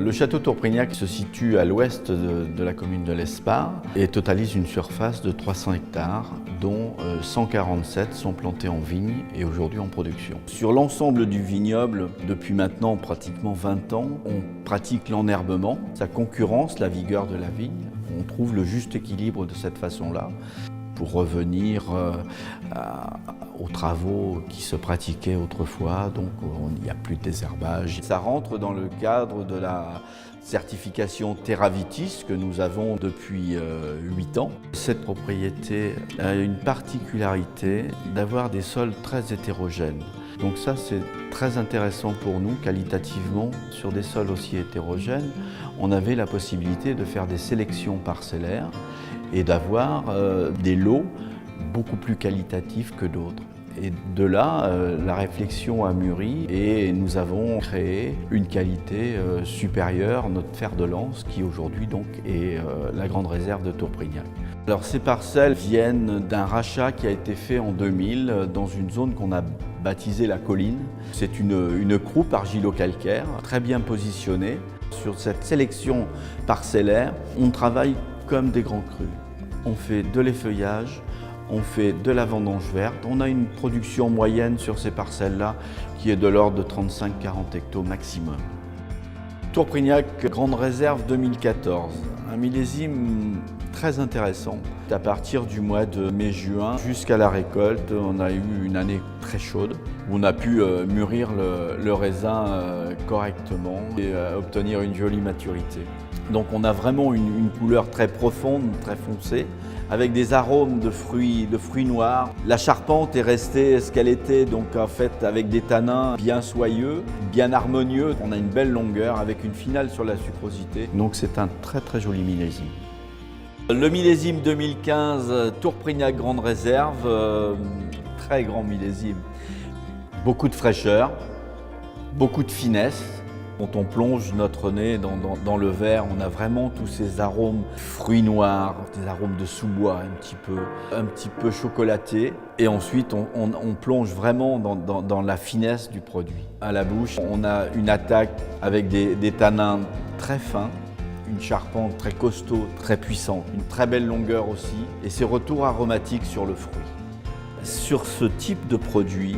Le château Tourprignac se situe à l'ouest de la commune de l'Espard et totalise une surface de 300 hectares, dont 147 sont plantés en vigne et aujourd'hui en production. Sur l'ensemble du vignoble, depuis maintenant pratiquement 20 ans, on pratique l'enherbement. Ça concurrence la vigueur de la vigne. On trouve le juste équilibre de cette façon-là. Pour revenir aux travaux qui se pratiquaient autrefois, donc il n'y a plus de désherbage. Ça rentre dans le cadre de la certification Terravitis que nous avons depuis 8 ans. Cette propriété a une particularité d'avoir des sols très hétérogènes. Donc ça, c'est très intéressant pour nous, qualitativement. Sur des sols aussi hétérogènes, on avait la possibilité de faire des sélections parcellaires et d'avoir des lots beaucoup plus qualitatifs que d'autres. Et de là, la réflexion a mûri et nous avons créé une qualité supérieure, notre fer de lance, qui aujourd'hui donc est la grande réserve de Tourprignac. Alors ces parcelles viennent d'un rachat qui a été fait en 2000 dans une zone qu'on a baptisée la colline. C'est une croupe argilo-calcaire très bien positionnée. Sur cette sélection parcellaire, on travaille comme des grands crus. On fait de l'effeuillage, on fait de la vendange verte. On a une production moyenne sur ces parcelles-là qui est de l'ordre de 35-40 hectos maximum. Tourprignac, grande réserve 2014, un millésime très intéressant. À partir du mois de mai-juin jusqu'à la récolte, on a eu une année très chaude où on a pu mûrir le raisin correctement et obtenir une jolie maturité. Donc on a vraiment une couleur très profonde, très foncée, avec des arômes de fruits noirs. La charpente est restée ce qu'elle était, donc en fait avec des tanins bien soyeux, bien harmonieux. On a une belle longueur avec une finale sur la sucrosité. Donc c'est un très très joli millésime. Le millésime 2015, Tourprignac grande réserve, très grand millésime. Beaucoup de fraîcheur, beaucoup de finesse. Quand on plonge notre nez dans le verre, on a vraiment tous ces arômes fruits noirs, des arômes de sous-bois un petit peu chocolatés. Et ensuite, on plonge vraiment dans la finesse du produit. À la bouche, on a une attaque avec des tanins très fins, une charpente très costaud, très puissante, une très belle longueur aussi, et ces retours aromatiques sur le fruit. Sur ce type de produit,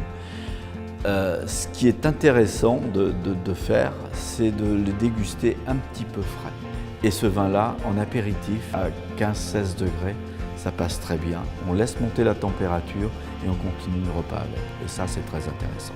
ce qui est intéressant de faire, c'est de le déguster un petit peu frais. Et ce vin-là, en apéritif, à 15-16 degrés, ça passe très bien. On laisse monter la température et on continue le repas avec. Et ça, c'est très intéressant.